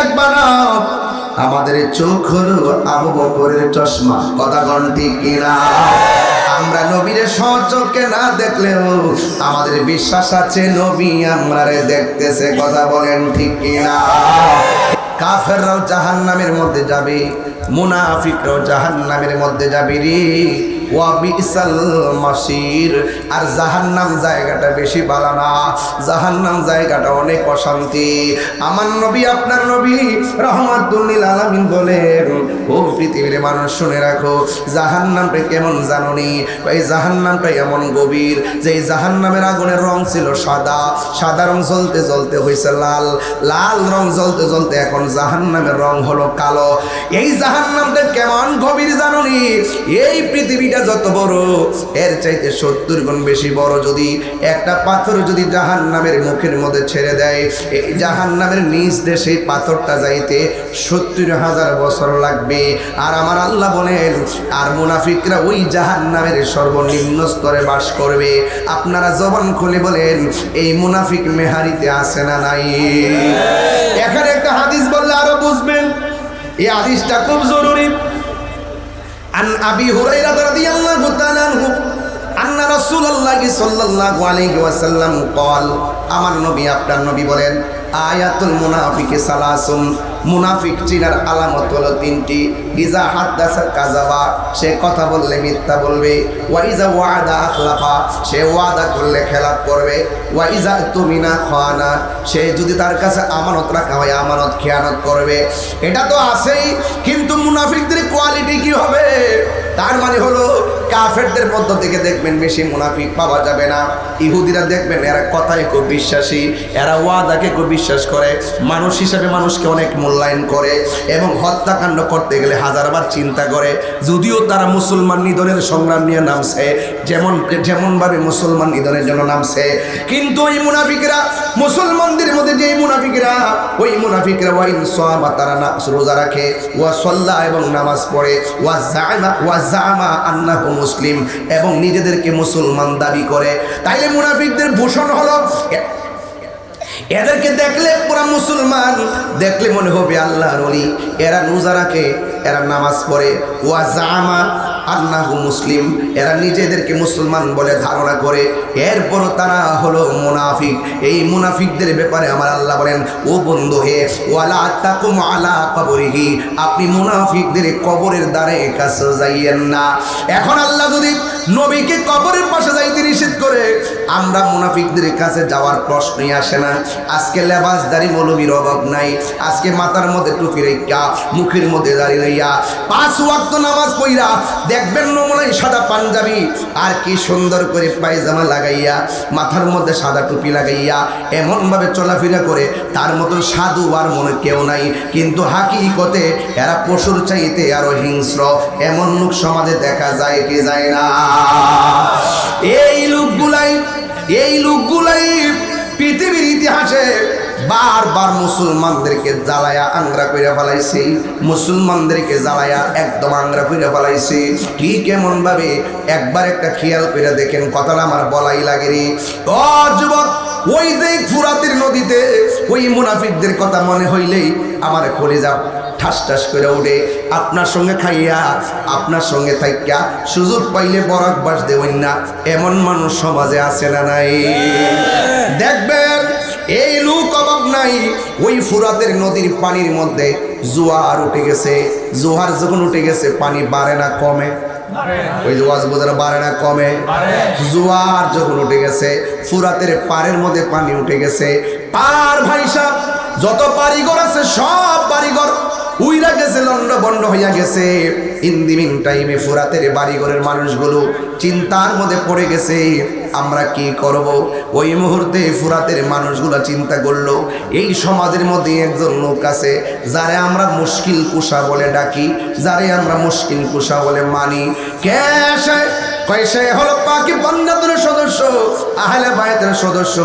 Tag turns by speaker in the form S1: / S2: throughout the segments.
S1: রাখবা না আমাদের চোখ হলো আবু বকরের চশমা। কথা কোন ঠিক কিনা? আমরা নবীর সচক্ষে না দেখলেও আমাদের বিশ্বাস আছে নবী আমরারে দেখতেছে। কথা বলেন ঠিক কিনা? কাফেররাও জাহান্নামের মধ্যে যাবে, মুনাফিকরাও জাহান্নামের মধ্যে যাবে রে। ওয়া বিসাল মাসির। আর জাহান্নাম জায়গাটা বেশি ভালো না, জাহান্নাম জায়গাটা অনেক অশান্তি। আমার নবী আপনার নবী রাহমাতুল লিল আলামিন বলেন, ও পৃথিবীর মানুষ শুনে রাখো, জাহান্নামটা কেমন জানোনি? এই জাহান্নামটা এমন গভীর যে এই জাহান্নামের আগুনের রং ছিল সাদা, সাদা রং জ্বলতে জ্বলতে হয়েছে লাল, লাল রং জ্বলতে জ্বলতে এখন জাহান্নামের রং হলো কালো। এই জাহান্নামটা কেমন গভীর জানোনি? এই পৃথিবীটা যত বড় এর চাইতে 70 গুণ বেশি বড়। যদি একটা পাথর যদি জাহান্নামের মুখের মধ্যে ছেড়ে দেয়, এই জাহান্নামের নিচ দিয়ে সেই পাথরটা যাইতে 70,000 বছর লাগবে। আর আমার আল্লাহ বলেন, আর মুনাফিকরা ওই জাহান্নামের সর্বনিম্ন স্তরে বাস করবে। আপনারা জবান খুলে বলেন, এই মুনাফিক মেহারিতে আছে না নাই? এখানে একটা হাদিস বললে আরো বুঝবেন, এই হাদিসটা খুব জরুরি। আন আবি হুরায়রা রাদিয়াল্লাহু তাআলা আনহু আন্না রাসূলুল্লাহ সাল্লাল্লাহু আলাইহি ওয়াসাল্লাম قال, আমার নবী আপনার নবী বলেন, আয়াতুল মুনাফিকি সালাসুন, মুনাফিক চিনার আলামত হলো 3টি। ইজা হাদাসা কাযাবা, সে কথা বললে মিথ্যা বলবে। ওয়া ইজা ওয়াদা আখলাফা, সে ওয়াদা করলে খেলাপ করবে। ওয়া ইজা তুমিনা খানা, সে যদি তার কাছে আমানত রাখা হয় আমানত খেয়ানত করবে। এটা তো আছেই, কিন্তু মুনাফিকদের কোয়ালিটি কি হবে? তার মানে হলো কাফেরদের মধ্য থেকে দেখবেন বেশি মুনাফিক পাওয়া যাবে না। ইহুদিরা দেখবেন এরা কথায় খুব বিশ্বাসী, এরা ওয়াদাকে খুব বিশ্বাস করে, মানুষ হিসাবে মানুষকে অনেক মূল্যায়ন করে এবং হত্যাকাণ্ড করতে গেলে 1000বার চিন্তা করে। যদিও তারা মুসলমান নিধনের সংগ্রাম নিয়ে নামছে, যেমনভাবে মুসলমান নিধনের জন্য নামছে, কিন্তু ওই মুনাফিকরা মুসলমানদের মধ্যে যে মুনাফিকরা, ওই মুনাফিকরা ওয়াইন সাহাবা, তারা রোজা রাখে, ওয়া সাল্লা এবং নামাজ পড়ে, ওয়া জামা আন্নাহু মুসলিম এবং নিজেদেরকে মুসলমান দাবি করে। তাইলে মুনাফিকদের ভূষণ হলো, এদেরকে দেখলে পুরা মুসলমান, দেখলে মনে হবে আল্লাহর ওলি। এরা রোজা রাখে, এরা নামাজ পড়ে, ওয়া জামা আন্নাহু মুসলিম, এরা নিজেদেরকে মুসলমান বলে ধারণা করে, এরপরও তারা হলো মুনাফিক। এই মুনাফিকদের ব্যাপারে আমার আল্লাহ বলেন, ও বন্ধু হে, ওয়ালা তাকুম আলা কবরিহি, আপনি মুনাফিকদের কবরের দ্বারে কাছে যাইয়েন না। এখন আল্লাহ যদি নবীকে কবরের পাশে যাইতে নিষেধ করে, আমরা মুনাফিকদের কাছে যাওয়ার প্রশ্নই আসে না। আজকে লেবাসদারি মৌলবীর অভাব নাই, আজকে মাথার মধ্যে টুপি রেখা, মুখের মধ্যে দাড়ি রইয়া, 5 ওয়াক্ত নামাজ পড়া, দেখবেন নমুনায় সাদা পাঞ্জাবি আর কি সুন্দর করে পায়জামা লাগাইয়া, মাথার মধ্যে সাদা টুপি লাগাইয়া এমনভাবে চলাফেরা করে, তার মতন সাধু আর মনে কেউ নাই। কিন্তু হাকিকতে এরা পশুর চাইতে আরো হিংস্র। এমন লোক সমাজে দেখা যায় কি যায় না? এই লোকগুলাই পৃথিবীর ইতিহাসে বারবার মুসলমানদেরকে জ্বালায়া আংরা কইরা ফেলাইছে, মুসলমানদেরকে জ্বালায়া একদম আংরা কইরা ফেলাইছে। কি কেমন ভাবে একবার একটা খেয়াল কইরা দেখেন, কথাটা আমার বলাই লাগে রে। ও যুবক, ওই যে ফুরাতের নদীতে ওই মুনাফিকদের কথা মনে হইলেই আমার কলিজা ঠাস ঠাস করে উঠে। আপনার সঙ্গে খাইয়া, আপনার সঙ্গে থাইকা সুযোগ পাইলে বরাক বাস দেবেন না, এমন মানুষ সমাজে আছে না নাই? দেখবেন এই লোক অভাব নাই। ওই ফুরাতের নদীর পানির মধ্যে জোয়ার উঠে গেছে, জোয়ার যখন উঠে গেছে পানি বাড়ে না কমে? ওই জোয়ার বোঝার বাড়ে না কমে? জোয়ার যখন উঠে গেছে, ফুরাতের পাড়ের মধ্যে পানি উঠে গেছে, পার ভাইসা যত বাড়িঘর আছে সব বাড়িঘর উইরা গেছে, লন্ড বন্ড হইয়া গেছে। ইন দি মিন টাইমে ফুরাতের বাড়িঘরের মানুষগুলো চিন্তার মধ্যে পড়ে গেছে, আমরা কি করব? ওই মুহূর্তে ফুরাতের মানুষগুলো চিন্তা করলো, এই সমাজের মধ্যে একজন লোক আছে যারে আমরা মুশকিল কুশা বলে ডাকি, যারে আমরা মুশকিল কুশা বলে মানি। কে সে? কয়সে হলো পাকি বন্দাতের সদস্য, আহলে বায়তের সদস্য,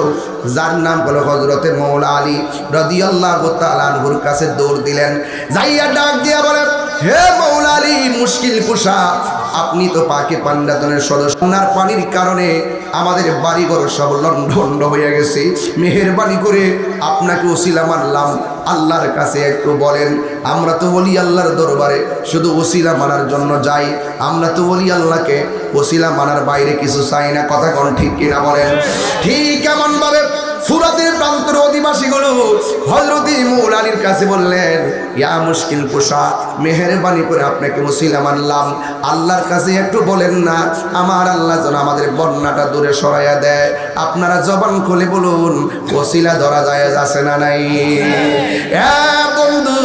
S1: যার নাম হলো হযরতে মওলা আলী রাদিয়াল্লাহু তাআলা আনহুর কাছে দৌড় দিলেন, যাইয়া ডাক দিয়া বলেন, হে মওলা আলী মুশকিল কুশা, আপনি তো পাকে পান্ডাতনের সদস্য, আপনার পানির কারণে আমাদের বাড়িঘর সব লন্ডভন্ড হয়ে গেছে, মেহেরবানি করে আপনাকে ওসিলা মানলাম, আল্লাহর কাছে একটু বলেন। আমরা তো ওলি আল্লাহর দরবারে শুধু ওসিলা মানার জন্য যাই, আমরা তো ওলি আল্লাহকে ওসিলা মানার বাইরে কিছু চাই না। কথা কোন ঠিক কিনা বলেন? ঠিক এমন ভাবে ফুরাতের প্রান্তর অধিবাসীগুলো হযরত মৌলা আলীর কাছে বললেন, ইয়া মুশকিল কুশা, মেহেরবানি করে আপনাকে ওসিলা মানলাম, আল্লাহর কাছে একটু বলেন না আমার আল্লাহ যেন আমাদের বন্যাটা দূরে সরাইয়া দেয়। আপনারা জবান খুলে বলুন, ওসিলা ধরা যায় আছে না নাই? বন্ধু,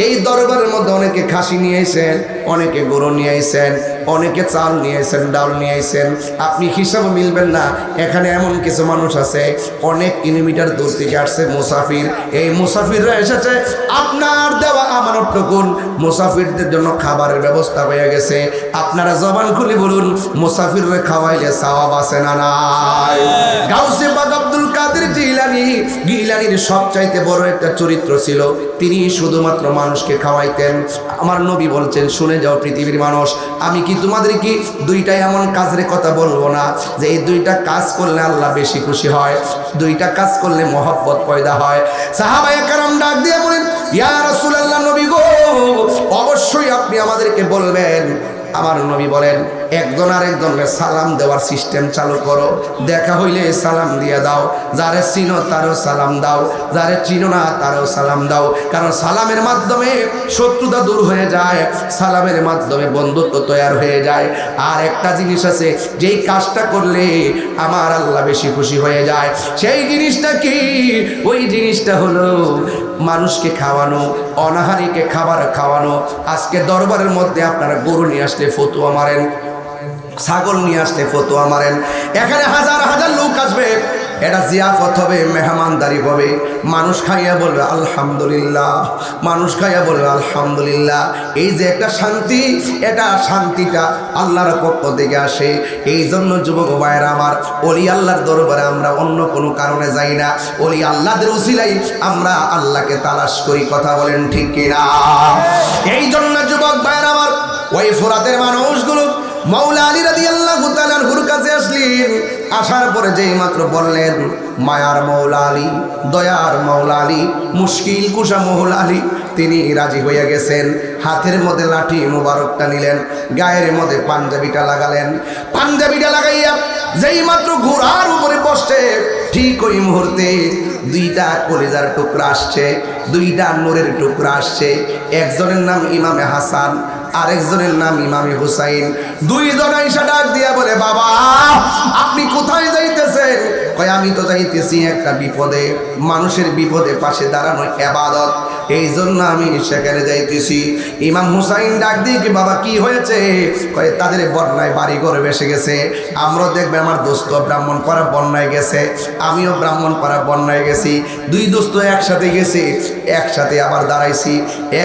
S1: এই দরবারের মধ্যে অনেকে খাসি নিয়ে আইছেন, অনেকে গরু নিয়ে আইছেন, অনেকে চাল নিয়ে আইছেন, ডাল নিয়ে আইছেন, আপনি হিসাবে মিলবেন না। এখানে এমন কিছু মানুষ আছে অনেক কিলোমিটার দূর থেকে আসছে মুসাফির, এই মুসাফিররা এসেছে আপনার দেওয়া আমানতটুকুন মুসাফিরদের জন্য খাবারের ব্যবস্থা হয়ে গেছে। আপনারা জবান খুলে বলুন, মুসাফিররা খাওয়াইলে সওয়াব আছে না নাই? গাউসে পাক আব্দুল কাদের জিলানীর সবচাইতে বড় একটা চরিত্র ছিল, তিনি শুধুমাত্র মানুষকে খাওয়াইতেন। আমার নবী বলছেন, শুনে যাও পৃথিবীর মানুষ, আমি কি তোমাদের কি দুইটা এমন কাজের কথা বলবো না যে এই দুইটা কাজ করলে আল্লাহ বেশি খুশি হয়, দুইটা কাজ করলে মহব্বত পয়দা হয়? সাহাবায়ে কেরাম ডাক দিয়ে বলেন, ইয়া রাসূলুল্লাহ, নবী গো, অবশ্যই আপনি আমাদেরকে বলবেন। আমার নবী বলেন, একজন আরেকজনের সালাম দেওয়ার সিস্টেম চালু করো, দেখা হইলে সালাম দিয়ে দাও, যারে চিনো তারও সালাম দাও, যারে চিনো না তারও সালাম দাও, কারণ সালামের মাধ্যমে শত্রুতা দূর হয়ে যায়, সালামের মাধ্যমে বন্ধুত্ব তৈরি হয়ে যায়। আর একটা জিনিস আছে, যেই কাজটা করলে আমার আল্লাহ বেশি খুশি হয়ে যায়, সেই জিনিসটা কি? ওই জিনিসটা হলো মানুষকে খাওয়ানো, অনাহারীকে খাবার খাওয়ানো। আজকে দরবারের মধ্যে আপনারা গরু নিয়ে আসলে ফতুয়া মারেন, ছাগল নিয়ে আসলে ফতুয়া মারেন, এখানে হাজার হাজার লোক আসবে, এটা জিয়াফত হবে, মেহমানদারি হবে, মানুষ খাইয়া বলবে আলহামদুলিল্লাহ, মানুষ খাইয়া বলবে আলহামদুলিল্লাহ। এই যে একটা শান্তি, এটা শান্তিটা আল্লাহর পক্ষ থেকে আসে। এই জন্য যুবক ভাইয়েরা আমার, ওলি আল্লাহর দরবারে আমরা অন্য কোনো কারণে যাই না, ওলি আল্লাহদের উসিলাই আমরা আল্লাহকে তালাশ করি। কথা বলেন ঠিক কিনা? এই জন্য যুবক ভাইয়েরা আমার, ওই ফুরাতের মানুষগুলো মৌলা আলী রাদিয়াল্লাহু তাআলা আনহুর কাছে আসলেন। আসার পরে যেই মাত্র বললেন, মায়ার মৌলা আলী, দয়ার মৌলা আলী, মুশকিল কুশা মৌলা আলী, তিনি রাজি হয়ে গেছেন। হাতের মধ্যে লাঠি মুবারকটা নিলেন, গায়ের মধ্যে পাঞ্জাবিটা লাগালেন। পাঞ্জাবিটা লাগাইয়া যেই মাত্র ঘোড়ার উপরে বসছে, ঠিক ওই মুহূর্তে দুইটা কলিজার টুকরা আসছে, দুইটা নূরের টুকরা আসছে। একজনের নাম ইমামে হাসান, আরেকজনের নাম ইমামে হুসাইন। দুইজন আইসা ডাক দিয়া বলে, বাবা আপনি কোথায় যাইতেছেন? কয়, আমি তো যাইতেছি একটা বিপদে, মানুষের বিপদে পাশে দাঁড়ানো ইবাদত, এই জন্য আমি সেখানে যাইতেছি। ইমাম হুসাইন ডাক দিয়ে, কি বাবা কি হয়েছে? কয়, তাদের বন্যায় বাড়ি ঘরে ভেসে গেছে। আমরাও দেখবে আমার দোস্ত ব্রাহ্মণপাড়া বন্যায় গেছে, আমিও ব্রাহ্মণপাড়া বন্যায় গেছি, দুই দোস্ত একসাথে গেছি, একসাথে আবার দাঁড়াইছি,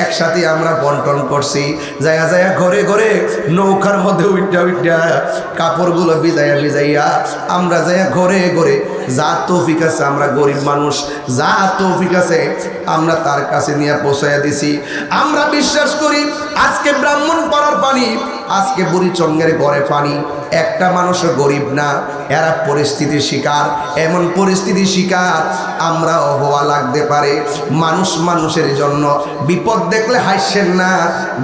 S1: একসাথে আমরা বন্টন করছি। যায়া যায়া ঘরে ঘরে নৌকার মধ্যে উইটা উইটা কাপড়গুলো ভিজাইয়া ভিজাইয়া আমরা যাইয়া ঘরে ঘরে, যা তৌফিক আছে, আমরা গরিব মানুষ, যা তৌফিক আছে আমরা তার কাছে নিয়ে পৌঁছাইয়া দিছি। আমরা বিশ্বাস করি আজকে ব্রাহ্মণপাড়ার পানি, আজকে বুড়িচঙ্গের ঘরে পানি, একটা মানুষও গরিব না, এরা পরিস্থিতির শিকার। এমন পরিস্থিতির শিকার আমরাও হওয়া লাগতে পারে। মানুষ মানুষের জন্য বিপদ দেখলে হাসছেন না,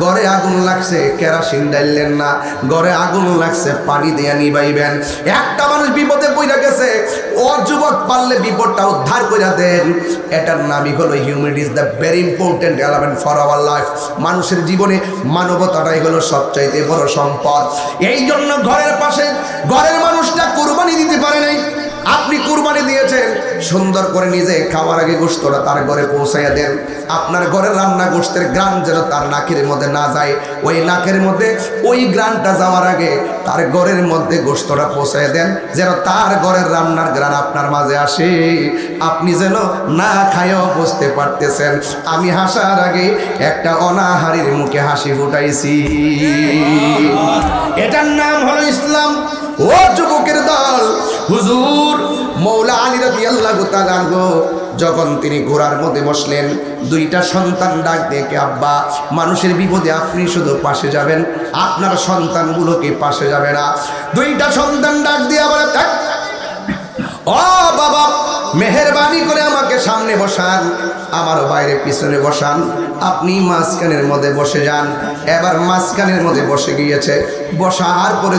S1: ঘরে আগুন লাগছে কেরাসিন ডাইলেন না, ঘরে আগুন লাগছে পানি দিয়ে নিবাইবেন। একটা মানুষ বিপদে পড়ে গেছে, ও যুবক পারলে বিপদটা উদ্ধার করে দেন। এটার নামই হলো humanity is the very important element for our life. মানুষের জীবনে মানবতাটাই হলো সবচাইতে বড় সম্পদ। এই জন্য ঘরের পাশে ঘরের মানুষটা কুরবানি দিতে পারে নাই, আপনি কুরবানি দিয়েছেন, সুন্দর করে নিজে খাওয়ার আগে গোশতটা তার ঘরে পৌঁছাইয়া দেন। আপনার ঘরের রান্না গোশতের গ্রান যেন তার নাকের মধ্যে না যায়, ওই নাকের মধ্যে ওই গ্রানটা যাওয়ার আগে তার ঘরের মধ্যে গোশতটা পৌঁছাইয়া দেন, যেন তার ঘরের রান্নার গ্রান আপনার মাঝে আসে। আপনি যেন না খাইয়াও বুঝতে পারতেছেন আমি হাসার আগে একটা অনাহারীর মুখে হাসি ফুটাইছি। এটার নাম হলো ইসলাম। ও যুবকের দল, হুজুর মৌলা আলী রাদিয়াল্লাহু তাআলা আনহু যখন তিনি ঘোড়ার মধ্যে বসলেন, দুইটা সন্তান ডাক দেখে, আব্বা, মানুষের বিপদে আপনি শুধু পাশে যাবেন, আপনার সন্তানগুলোকে পাশে যাবে না। দুইটা সন্তান ডাক দিয়ে বলে, ও বাবা, মেহেরবানি করে আমাকে সামনে বসান, আমার বাইরে পিছনে বসান, আপনি মাঝখানের মধ্যে বসে যান। এবার মাঝখানের মধ্যে বসে গিয়েছে। বসার পরে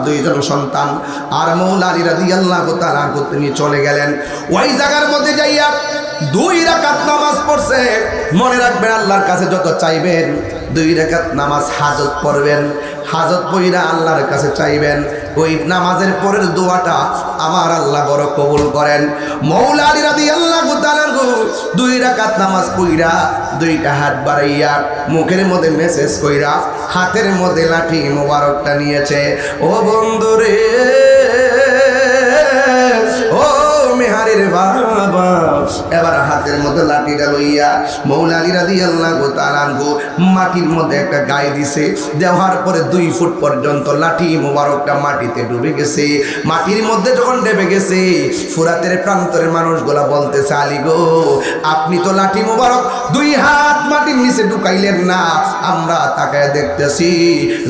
S1: দুইজন সন্তান আর মৌলা আলী রাদিয়াল্লাহু তাআলা তিনি চলে গেলেন। ওই জায়গার মধ্যে যাইয়া 2 রাকাত নামাজ পড়ছে। মনে রাখবেন, আল্লাহর কাছে যত চাইবেন 2 রাকাত নামাজ হাজত পড়বেন, হাজত পইরা আল্লাহর কাছে চাইবেন। ওই নামাজের পরের দোয়াটা আমার আল্লাহ বড় কবুল করেন। মৌলা আলী রাদিয়াল্লাহু তাআলা 2 রাকাত নামাজ পইরা 2টা হাত বাড়াইয়া মুখের মধ্যে মেসেজ কইরা হাতের মধ্যে লাঠি মোবারকটা নিয়েছে। ও বন্ধুরে, ও মেহারির বাবা, এবার হাতের মধ্যে লাঠিটা লইয়া মৌলা আলী রাদিয়াল্লাহু তাআলা মাটির মধ্যে একটা গায়ে দিছে। দেওয়ার পরে 2 ফুট পর্যন্ত লাঠি মোবারকটা মাটিতে ডুবে গেছে। মাটির মধ্যে যখন ডুবে গেছে, ফুরাতের প্রান্তরের মানুষগুলা বলতেছে, আলী গো, আপনি তো লাঠি মোবারক 2 হাত মাটির নিচে ঢুকাইলেন না, আমরা তাকায় দেখতেছি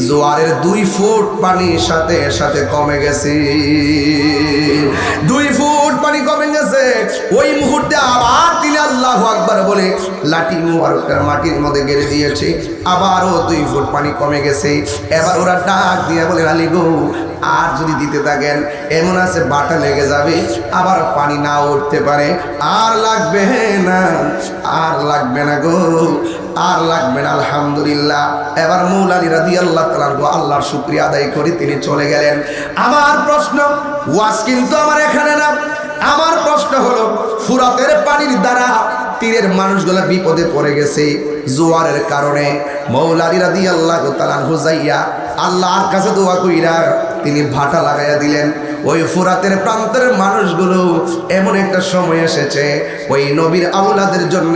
S1: জোয়ারের 2 ফুট পানির সাথে সাথে কমে গেছে। 2 ফুট পানি কমে গেছে। ওই মুহূর্তে আবার তিনি আল্লাহু আকবার বলে লাঠি মুবারকটা মাটির মধ্যে গেড়ে দিয়েছে। আবারও 2 ফুট পানি কমে গেছে। এবার ওরা ডাক দিয়ে বলে, আলী গো, আর যদি দিতে থাকেন এমন আছে বাটা লেগে যাবে, আবার পানি না উঠতে পারে, আর লাগবে না, আর লাগবে না গো, আর লাগবে না। আলহামদুলিল্লাহ। এবার মৌলা আলী রাদিয়াল্লাহু তাআলা আল্লাহর শুকরিয়া আদায় করে তিনি চলে গেলেন। আমার প্রশ্ন, ওয়াজ কিন্তু আমার এখানে না, আমার প্রশ্ন হলো, ফুরাতের পানির দ্বারা তীরের মানুষগুলা বিপদে পড়ে গেছে জোয়ারের কারণে। মৌলা আলী রাদিয়াল্লাহু তাআলা যাইয়া আল্লাহর কাছে দোয়া কইরা তিনি ভাটা লাগাইয়া দিলেন। ওই ফুরাতের প্রান্তের মানুষগুলো এমন একটা সময় এসেছে, ওই নবীর আওলাদের জন্য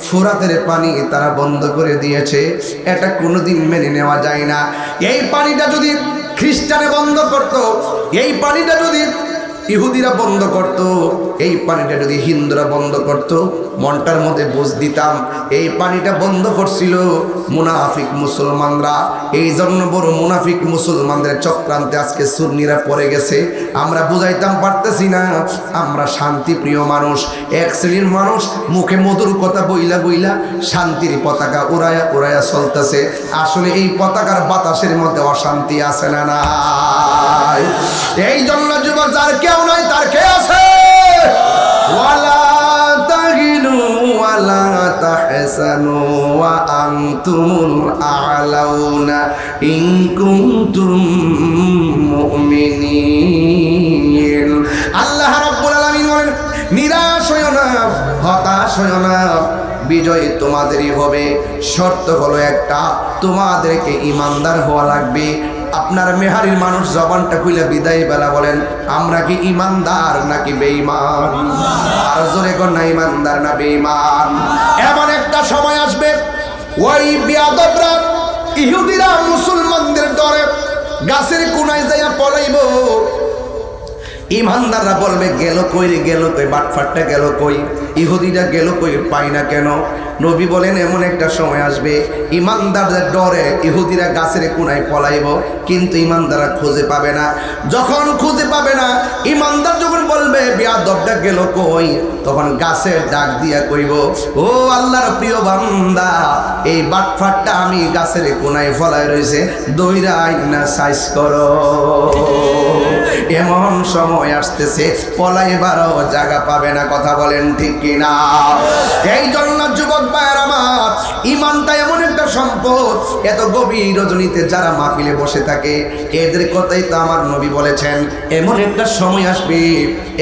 S1: ফুরাতের পানি তারা বন্ধ করে দিয়েছে। এটা কোনোদিন মেনে নেওয়া যায় না। এই পানিটা যদি খ্রিস্টানে বন্ধ করত, এই পানিটা যদি ইহুদিরা বন্ধ করত, এই পানিটা যদি হিন্দুরা বন্ধ করত, মনটার মধ্যে বুঝ দিতাম এই পানিটা বন্ধ করছিল মুনাফিক মুসলমানরা। এই জন্য বড় মুনাফিক মুসলমানদের চক্রান্তে আজকে সুন্নিরা পড়ে গেছে। আমরা বুঝাইতাম পারতেছি না, আমরা শান্তিপ্রিয় মানুষ, এক শ্রেণীর মানুষ, মুখে মধুর কথা বইলা বইলা শান্তির পতাকা উড়ায়া উড়ায়া চলতেছে। আসলে এই পতাকার বাতাসের মধ্যে অশান্তি আছে না নাই? এই জন্য যুবক, যার কেউ নাই তার কে আছে? ওয়ালা তাহিনু ওয়ালা তাহসানু ওয়া আনতুমুল আ'লাউনা ইন কুনতুম মুমিনিন। আল্লাহ রাব্বুল আলামিন বলেন, নিরাশ হইও না, হতাশ হইও না, বিজয় তোমাদেরই হবে। শর্ত হলো একটা, তোমাদেরকে ইমানদার হওয়া লাগবে। আপনার মেহারির মানুষ জবানটা খুলে বিদায় বেলা বলেন, আমরা কি ইমানদার নাকি বেঈমান? আর জোরে কোন, না ইমানদার না বেঈমান? এমন একটা সময় আসবে, ওই বিয়াদবরা ইহুদিরা মুসলমানদের ডরে গাছের কোনায় যাইয়া পলাইব। ইমানদাররা বলবে, গেল কই রে, গেল কই, বাটফাটটা গেল কই, ইহুদিরা গেল কই, পাই না কেন? নবী বলেন, এমন একটা সময় আসবে ইমানদারদের ডরে ইহুদিরা গাছের কোনায় পলাইব, কিন্তু ইমানদাররা খুঁজে পাবে না। যখন খুঁজে পাবে না, ইমানদার যখন বলবে বিয়াদবটা গেল কই, তখন গাছের ডাক দিয়া কইব, ও আল্লাহর প্রিয় বান্দা, এই বাটফাটটা আমি গাছের কোনায় ফলাই রয়েছে, দইরা আইনা সাইজ করো। এমন সময় আসতেছে পলাইবারও জায়গা পাবে না। কথা বলেন ঠিক কিনা? এই জন্য যুবক ভাইয়ের আমার, ইমানটা এমন একটা সম্পদ, এত গভীর রজনীতে যারা মাহফিলে বসে থাকে এদের কথাই তো আমার নবী বলেছেন। এমন একটা সময় আসবে,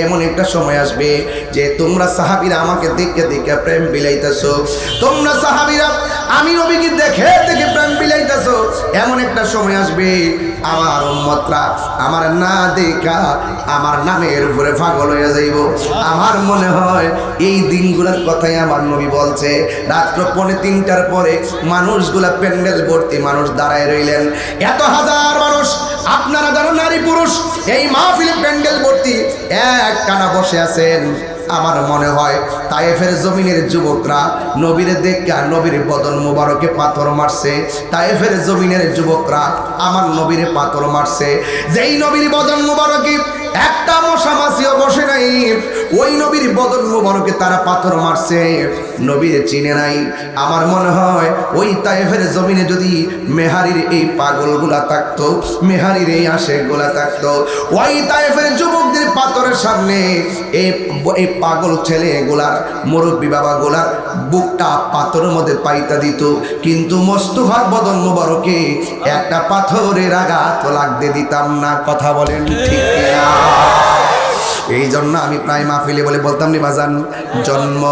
S1: এমন একটা সময় আসবে যে তোমরা সাহাবীরা আমাকে দেখে দেখে প্রেম বিলাইতেছো, তোমরা সাহাবীরা আমি নবীকে দেখে দেখে প্রেম বিলাইতেছো। এমন একটা সময় আসবে আমার উম্মতরা আমার না দেখা আমার নামের উপরে পাগল হয়ে যাইব। আমার মনে হয় এই দিনগুলোর কথাই আমার নবী বলছে। রাত্র 2:45টার পরে মানুষগুলা প্যান্ডেল ভর্তি মানুষ দাঁড়ায় রইলেন, এত হাজার মানুষ, আপনারা যারা নারী পুরুষ এই মাহফিলে প্যান্ডেল ভর্তি এক টানা বসে আছেন। আমার মনে হয় তায়েফের জমিনের যুবকরা নবীর দেখা নবীর বদন মুবারকে পাথর মারছে। তায়েফের জমিনের যুবকরা আমার নবীর পাথর মারছে। যেই নবীর বদন মুবারকে একটা মশা মাছিও বসে নাই, ওই নবীর বদন মুবারকে তারা পাথর মারছে। নবীর চিনে নাই। আমার মনে হয় ওই তায়েফের জমিনে যদি মেহারির এই পাগলগুলা থাকতো, মেহারির এই আশেকগুলা থাকতো, ওই তায়েফের যুবকদের পাথরের সামনে এই পাগল ছেলেগুলার মুরব্বী বাবাগুলার বুকটা পাথরের মধ্যে পাইতা দিত। কিন্তু মোস্তফার বদন মুবারকে একটা পাথরের আঘাত লাগতে দিতাম না। কথা বলেন ঠিক না? এই জন্য আমি প্রায় মাহফিলে বলে বলতাম নি বাজান, জন্ম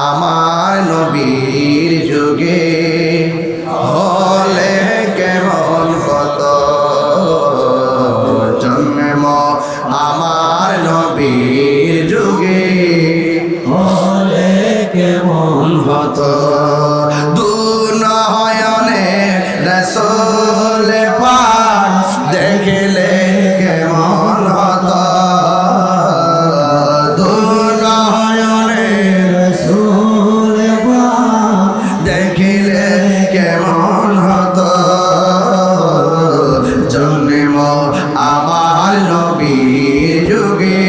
S1: আমার নবীর যুগে হলে কেমন হতো, জন্ম আমার নবীর যুগে হলে কেমন হতো, দুনয়নে রাসূল পাক দেখলে কেমন হতো, দুনয়নে রাসূল পাক দেখলে কেমন হতো, জন্ম আমার নবীর যুগে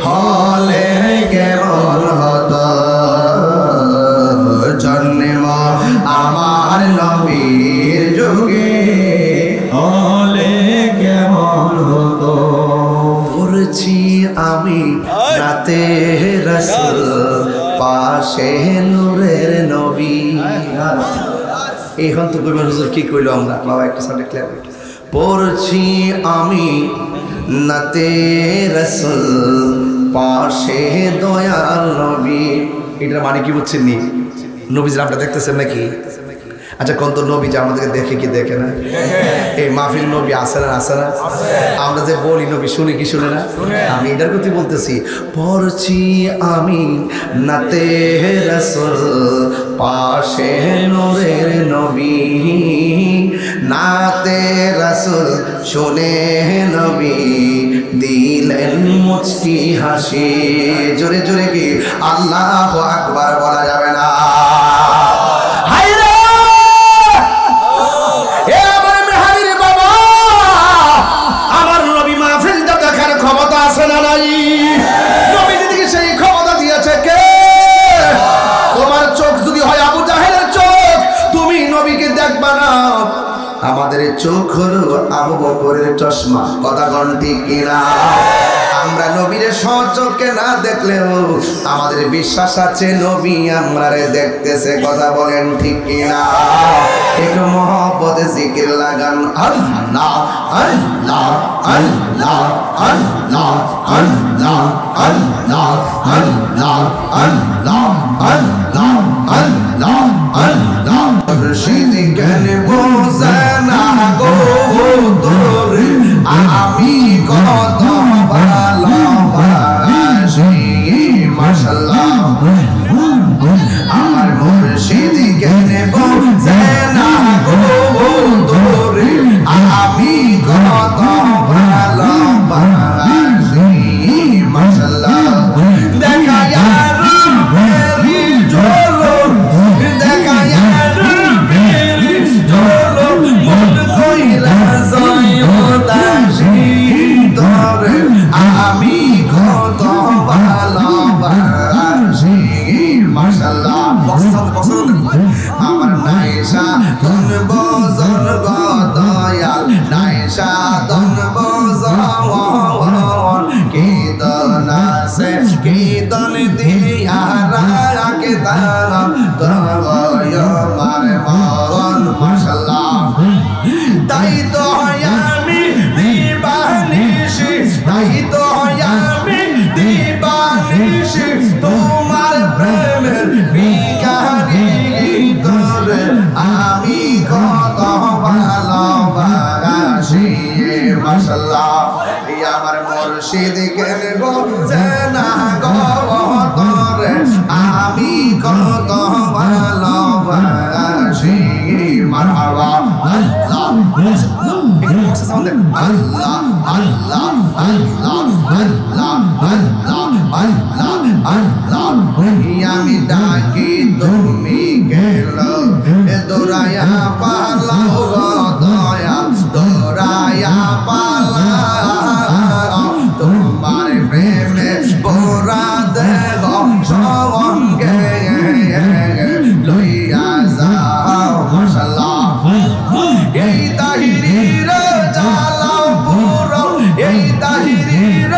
S1: হলে কেমন হতো, জন্ম আমার নবীর যুগে হলে কেমন হতো। পড়ছি আমি রাতে রাসূল পাশে নূরের নবী। এখন তো কইবেন হুজুর কি কইলো আমরা, বাবা একটা সাথে ক্লিয়ার পড়ছি আমি নাতে রাসূল পাশে দয়াল নবী। এটার মানে কি বুঝছেন নি? নবীজির আমরা দেখতেছেন নাকি? আচ্ছা কোন তো নবী যে আমাদেরকে দেখে কি দেখে না? এই মাহফিল নবী আসে না আসে না? আমরা যে বলি নবী শুনি কি শুনে না? আমি এটার কথা বলতেছি। পড়ছি আমি নাতে রাসূল পাশে নূরের নবী, নাতে রাসূল শুনে নবী দিলেন মুচকি হাসি। জোরে জোরে কি আল্লাহু আকবার বলা যাবে না? ক্ষমতা আছে না নাই? নবী দিদিকে সেই ক্ষমতা দিয়েছে কে? তোমার চোখ যদি হয় আবু জাহেলের চোখ, তুমি নবীকে দেখবা না। আমাদের চোখ হলো আবু বকরের চশমা। কথা কোন ঠিক কিনা? আমরা নবীর সচক্ষে না দেখলেও আমাদের বিশ্বাস আছে নবী আমরারে দেখতেছে। কথা বলেন ঠিক কিনা? একটু মহব্বতে জিকির লাগান, আল্লাহ আল্লাহ আল্লাহ আল্লাহ আল্লাহ আল্লাহ আল্লাহ আল্লাহ আল্লাহ আল্লাহ আল্লাহ। মুর্শিদ কেন বোঝে না গো তোরে আমি কত ভালোবাসি, মাশাআল্লাহ। আমার মুর্শিদ কেন বোঝে না গো তোরে আমি কত ভালোবাসি, মাশাআল্লাহ। দেখা মেরি চলো, দেখা মেরি চলো, মন কইলা জয়দাসী তোরে আমি কত ভালোবাসি, মাশাআল্লাহ। আমার নাইসা ধন বজন গো দয়াল, নাইসা ধন বজন কীর্তন আছে কীর্তন দিয়া রাখে দাম দয় আমার মন, মাশাআল্লাহ। তাই তো আমি দিবানিশি, তাই তো আমি দিবানিশি তোমার প্রেমের ভিখারি তোরে আমি কত ভালোবাসি, মাশাআল্লাহ। আমার মুর্শিদ কেন বোঝে না গো তোরে আমি কত ভালোবাসি, মারহাবা। আল্লাহ আল্লাহ আল্লাহ আল্লাহ আল্লাহ আল্লাহ আল্লাহ আল্লাহ আমি ডাকি তুমি গেল দৌড়ায়া পালাও দয়া দৌড়ায়া পালাও তোমার প্রেমে বোরা দেব সঙ্গে লইয়া যাও মাশাআল্লাহ এই তাহিরির জালা পুরো এই তাহিরির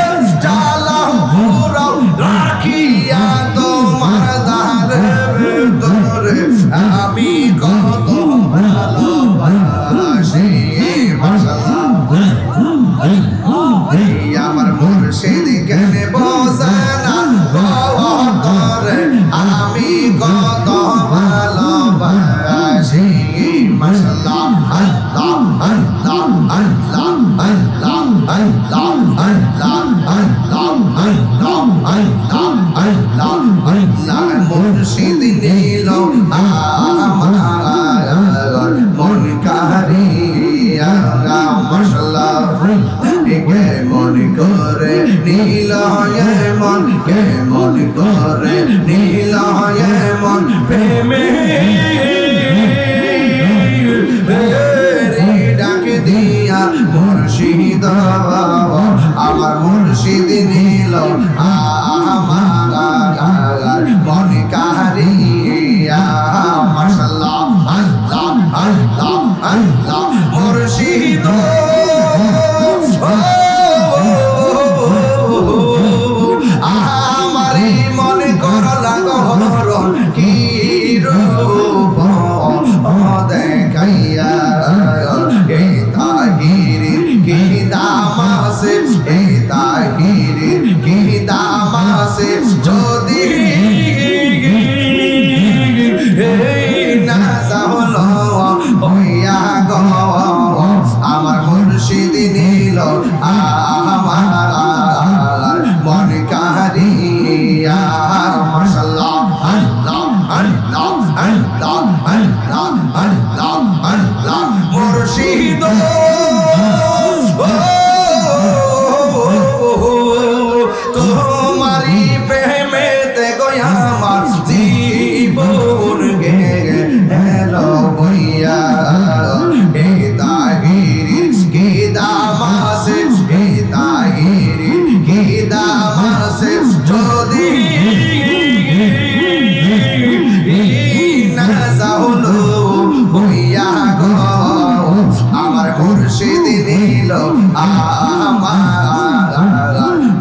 S1: জালা পুরো রাখিয়া তোমার দারে ভিতরে আমি কত ভালোবাসি মাশাআল্লাহ আমার মুর্শিদ কেন বোঝানা করে আমি কত ভালোবাসি মাশাআল্লাহ আল্লাহ আল্লাহ আল্লাহ আল্লাহ আল্লাহ আল্লাহ আল্লাহ আল্লাহ আল্লাহ আল্লাহ আল্লাহ মুর্শিদ নীল আমার মন কারিয়া মাশাআল্লাহ কে মন করে নীল মন কে মন করে নীল মন প্রেমে ডাক দিয়া মুর্শিদ আমার মুর্শিদ নীল আমার মন কারিয়া মাশাআল্লাহ আল্লাহ আল্লাহ আল্লাহ মুর্শিদ আমারি মনে করলা গহরণ কি রূপ দেখাইয়া এই তাহিরির কি দাম আছে এই তাহিরির কি দাম আছে যদি না যাহল হইয়া গো আমার মুর্শিদ নীল আমার মন কারিয়া মাশাআল্লাহ আল্লাহ আল্লাহ আল্লাহ আল্লাহ আল্লাহ আল্লাহ মুর্শিদ তোমারি প্রেমেতে গো আমার জীবন গেল বইয়া এই তাহিরির কি দাম আছে এই তাহিরির কি দাম আছে যদি না যাহল বইয়া গো আমার মুর্শিদ নীল আমার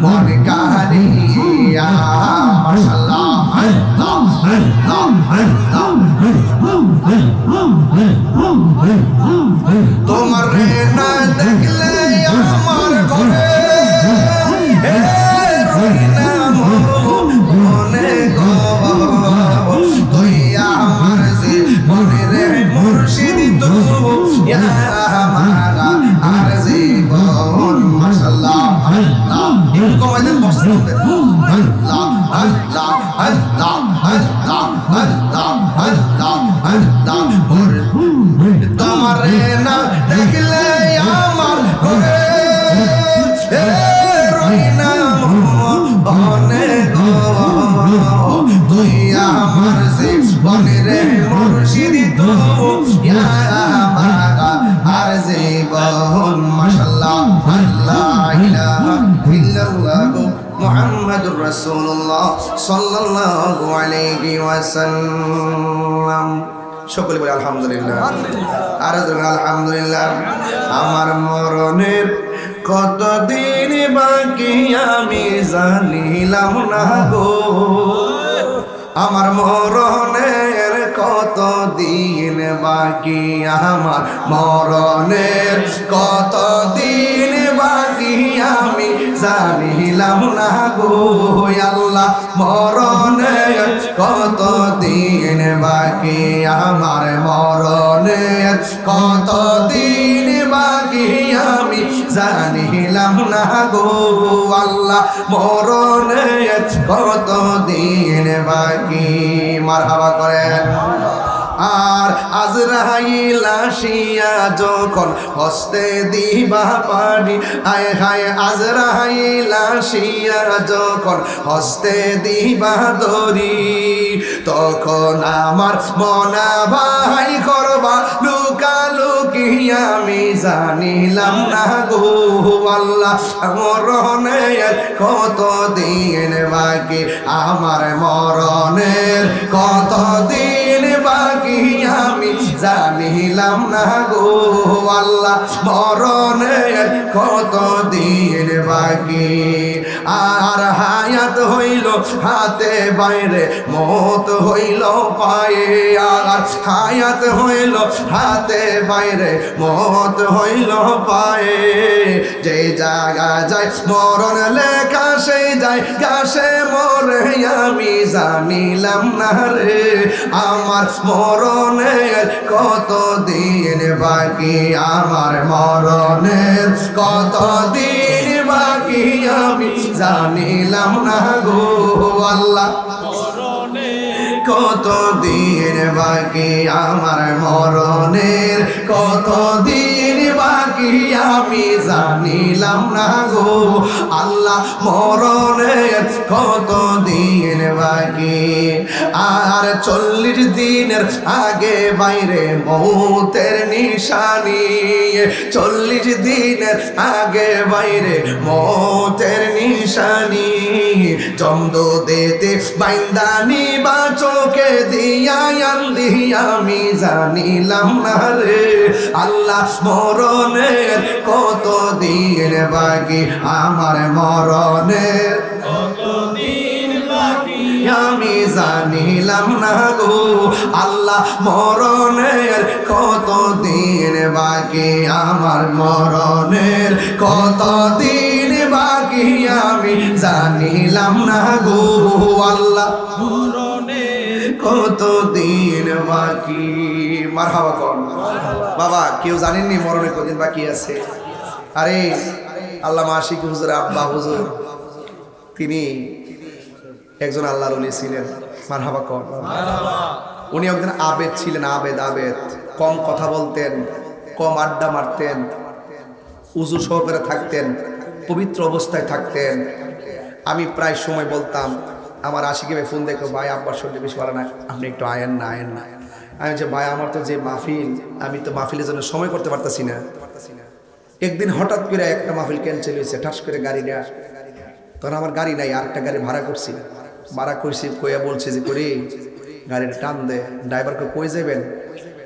S1: মন কারিয়া মাশাআল্লাহ আল্লাহ আল্লাহ আল্লাহ তোমার না দেখলে আমার ঘরে রইনা মনে গো তুই আমার যে মনে রে মুর্শিদ তো আর জীবন মাশাআল্লাহ আল্লাহ কমাইলেন বসতে আল্লাহ আল্লাহ আল্লাহ আল্লাহ আল্লাহ আল্লাহ আল্লাহ তোমার না দেখলে আমার ঘরে রইনা মনে গো তুই আমার জীবনে রে মুর্শিদ তো আর জীবন মাশাআল্লাহ আল্লাহ ইলাহা ইল্লাল্লাহ মুহাম্মাদুর রাসূলুল্লাহ সাল্লাল্লাহু আলাইহি ওয়াসাল্লাম সকলে বলে আলহামদুলিল্লাহ আর আলহামদুলিল্লাহ আমার মরণের কতদিন বাকি আমি জানিলাম না গো আমার মরণের কতদিন বাকি আমার মরণের কতদিন বাকি আমি জানিলাম না গো আল্লাহ মরণের কতদিন বাকি আমার মরণের কতদিন বাকি আমি জানিলাম না গো আল্লাহ মরণের কতদিন বাকি মারহাবা করেন আর আজরাইল আসিয়া যখন হস্তে দিবা পানি, আয় হায় আজরাইল আসিয়া যখন হস্তে দিবা দড়ি, তখন আমার মনা ভাই করবা লুকালুকি আমি জানিলাম না গো আল্লাহ। মরণের কত দিন বাকি, আমার মরণের কত দিন বাকি আমি জানিলাম না গো আল্লাহ। মরণের কত দিন বাকি, আর হায়াত হইল হাতে বাইরে, মত হইল পায়ে, আর হায়াত হইল হাতে বাইরে, মত হইল পায়ে। যে জায়গা যায় মরণ লেখা সেই যায় গাছে মরে আমি জানিলাম না রে, আমার মরণের কত দিন বাকি, আমার মরণের কত দিন বাকি আমি জানিলাম না গো আল্লাহ। কত দিন বাকি, আমার মরণের কত দিন বাকি আমি জানিলাম না গো আল্লাহ। মরণের কত দিন বাকি, আর 40 দিনের আগে বাইরে মৌতের নিশানি, 40 দিনের আগে বাইরে মৌতের নিশানি। চন্দ দেতে বাইন্দানি বা চোখে দিয়া আনলি আমি জানিলাম না রে আল্লাহ। মরণের কত দিন বাকি, আমার মরণের কত দিন বাকি আমি জানিলাম না গো আল্লাহ। মরণের কত দিন বাকি, আমার মরণের কত দিন বাকি আমি জানিলাম না গো আল্লাহ। কত দিন বাকি, মারহাবা কর বাবা। কেউ জানেননি মরণে কতদিন বাকি আছে? আরে আল্লামা আশিক হুজুর আব্বা হুজুর, তিনি একজন আল্লাহর ওলি ছিলেন। মারহাবা কর। উনি একজন আবেদ ছিলেন, আবেদ আবেদ। কম কথা বলতেন, কম আড্ডা মারতেন, উজু সহকারে থাকতেন, পবিত্র অবস্থায় থাকতেন। আমি প্রায় সময় বলতাম আমার আশিকে ফোন দেখো, ভাই আব্বার শরীর বেশি ভালো না, আপনি একটু আয়েন না আয়েন না। আমি যে ভাই আমার তো যে মাহফিল, আমি তো মাহফিলের জন্য সময় করতে পারতেছি না। একদিন হঠাৎ করে একটা মাহফিল ক্যান্সেল হয়েছে, ঠাস করে গাড়ি নেওয়া, তখন আমার গাড়ি নাই, আরেকটা গাড়ি ভাড়া করছি। কইয়া বলছে যে করে গাড়িটা টান দে। ড্রাইভারকে কই যাবেন?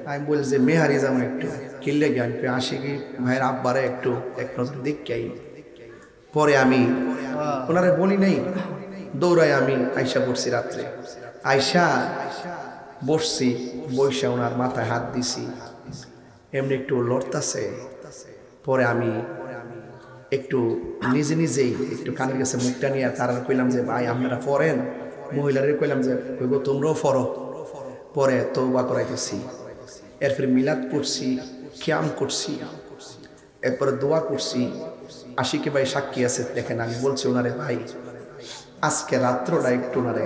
S1: আমি বলছি যে মেহারি যাবো একটু। কিনলে গিয়ে আমি আশিকি ভাইয়ের আব্বারে একটু এক নজর দেখি। পরে আমি ওনারে বলি নাই, দৌড়ায় আমি আয়সা পড়ছি। রাত্রে আয়সা বসছি, বৈশা ওনার মাথায় হাত দিছি, এমনি একটু লড়তাছে। পরে আমি একটু নিজে নিজেই একটু কানের কাছে মুখটা নিয়ে তারা কইলাম যে ভাই আপনারা পড়েন। মহিলারে কইলাম যে কইব তোমরাও পড়ো। পরে তওবা করাইতেছি, এরপরে মিলাদ পড়ছি, কিয়াম করছি, এরপরে দোয়া করছি। আশিকে ভাই সাক্ষী আছে, দেখেন আমি বলছি ওনারে ভাই আজকে রাত্রটা একটু ওনারে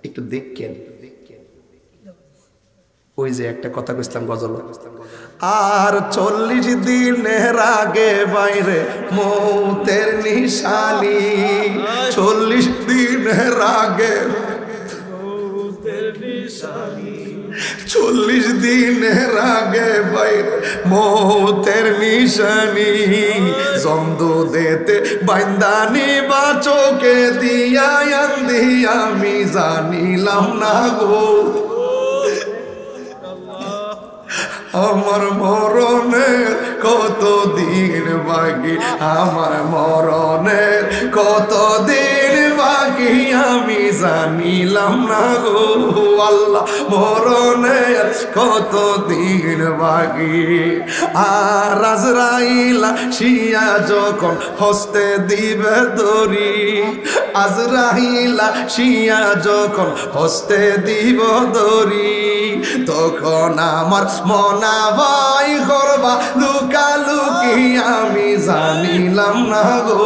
S1: একটু দেখেন। ওই যে একটা কথা কইছিলাম গজল, আর 40 দিনের আগে বাইরে মৌতের নিশানি, 40 দিনের আগে মৌতের নিশানি, 40 দিনের আগে বাইরে মৌতের নিশানি। জমদু দেতে বাইন্দানি বা চোখে দিয়া আন্দি আমি জানিলাম না গো আমার মরণের কত দিন বাকি, আমার মরণের কত দিন বাকি আমি জানিলাম না গো আল্লাহ। মরণের কত দিন বাকি, আর আজরাইল শিয়া যখন হস্তে দিবে দড়ি, আজরাইল শিয়া যখন হস্তে দিব দড়ি, তখন আমার মনা ভাই করবা লুকালুকি আমি জানিলাম না গো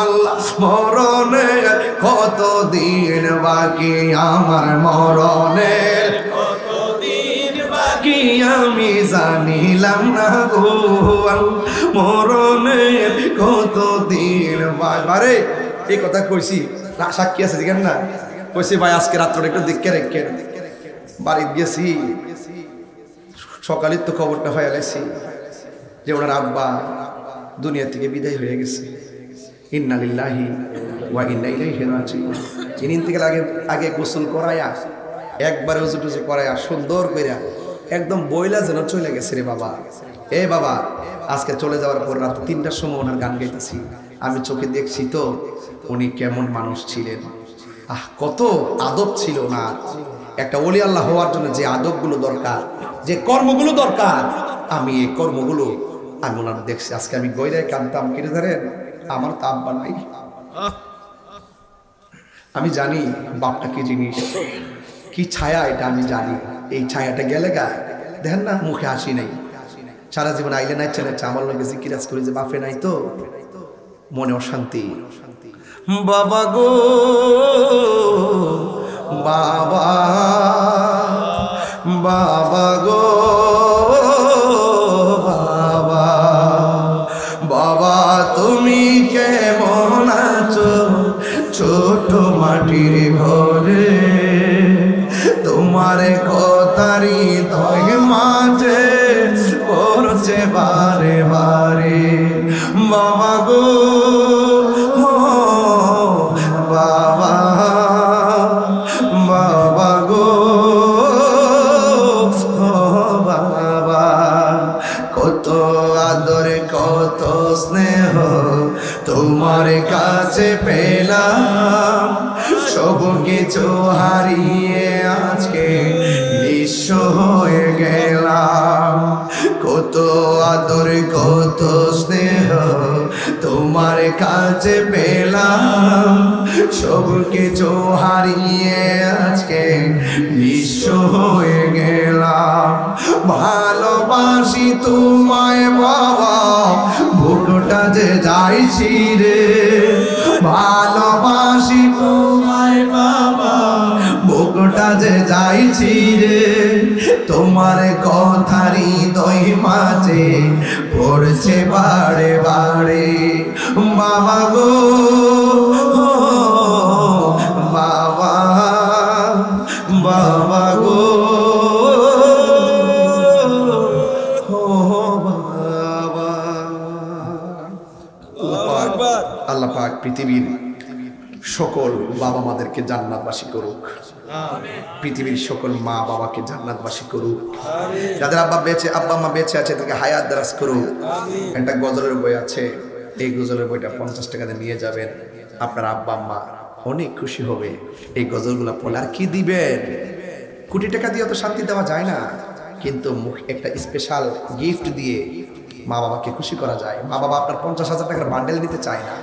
S1: আল্লাহ। মরণের কত দিন বাকি, আমার মরণের কত দিন পাইলাম না গো মরণের কত দিন বারে এই কথা কইছি সাক্ষী আছে দেখেন না কইছি ভাই আজকে রাত্রে একটু দেখে রেখে বাড়িতে গেছি সকালে তো খবরটা হয়ে গেছি যে ওনার আব্বা দুনিয়া থেকে বিদায় হয়ে গেছে ইন্না লিল্লাহি ওয়া ইন্না ইলাইহি রাজিউন চিনিন থেকে আগে গোসল করায়া একবারে উজু টুজু করায়া সুন্দর কইরা একদম বইলা যেন চলে গেছে রে বাবা এ বাবা আজকে চলে যাওয়ার পর রাত 3টার সময় ওনার গান গাইতেছি আমি চোখে দেখছি তো উনি কেমন মানুষ ছিলেন কত আদব ছিল না একটা ওলি আল্লাহ হওয়ার জন্য যে আদবগুলো দরকার যে কর্মগুলো দরকার আমি এই কর্মগুলো আমি ওনার দেখছি আজকে আমি গইরায় কাঁদতাম কেটে ধরেন আমার তো আব্বা নাই আমি জানি বাপটা কি জিনিস কি ছায়া এটা আমি জানি এই ছায়াটা গেলে গা দেখেন না মুখে হাসি নাই সারা জীবন আইলে নাই চলে আমার লোকে জিকিরাজ করে যে বাপে নাই তো মনে অশান্তি বাবা গো বাবা বাবা গো বাবা বাবা তুমি কেমন আছো ছোট মাটির ঘরে তোমার কথারি দয় মাঝে পড়ছে বারে বারে বাবা গো বাবা বাবা গো বাবা কত আদর কত স্নেহ তোমার কাছে পেলাম সব কিছু হারিয়ে আজকে নিঃস্ব হয়ে গেলাম কত আদর কত স্নেহ তোমার কাছে পেলাম সব কিছু হারিয়ে আজকে নিঃস্ব হয়ে গেলাম ভালোবাসি তোমায় বাবা বুকটা যে যাইছি রে ভালোবাসি তোমায় বাবা বুকটা যে যাইছি রে তোমার কথারি দই মাঝে পড়ছে বারে বারে বাবা গো বাবা বাবা গো আল্লাহ পাক পৃথিবীর সকল বাবা মাদেরকে জান্নাতবাসী করুক পৃথিবীর সকল মা বাবাকে জান্নাতবাসী করুক যাদের আব্বা মা বেঁচে আছে তাদেরকে হায়াত দারাজ করুক একটা গজলের বই আছে এই গজলের বইটা 50 টাকা দিয়ে নিয়ে যাবেন আপনার আব্বা আম্মা অনেক খুশি হবে এই গজলগুলো পড়লে আর কি দিবেন কোটি টাকা দিয়ে তো শান্তি দেওয়া যায় না কিন্তু একটা স্পেশাল গিফট দিয়ে মা বাবাকে খুশি করা যায় মা বাবা আপনার 50,000 টাকার বান্ডেল নিতে চায় না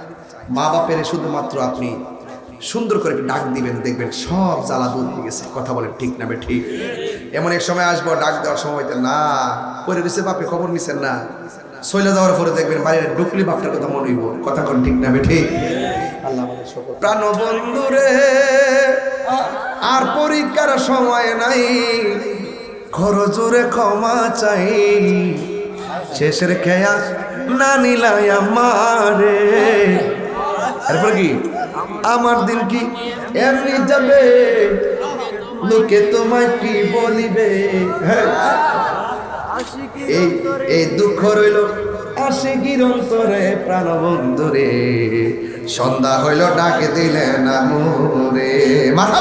S1: মা বাপের শুধুমাত্র আপনি সুন্দর করে ডাক দিবেন দেখবেন সব জ্বালা দূর হয়ে গেছে কথা বলেন ঠিক না ঠিক এমন এক সময় আসবো ডাক দেওয়ার সময় না করে দিছে বাপে খবর নিছেন না সইলা যাওয়ার পরে দেখবেন বাইরে ঢুকলি বাপটার কথা মনে হইব কথা কোন ঠিক না ঠিক আল্লাহ আমাদের সকল প্রাণ বন্ধুরে আর পরীক্ষার সময় নাই খরজুরে ক্ষমা চাই শেষের খেয়া না নিলাই আমারে এরপর কি আমার দিন কি এমনি যাবে লোকে তোমায় কি বলিবে এই দুঃখ রইল আশিকির অন্তরে প্রাণ বন্ধুরে সন্ধ্যা হইল ডাকে দিলে না মোরে মাথা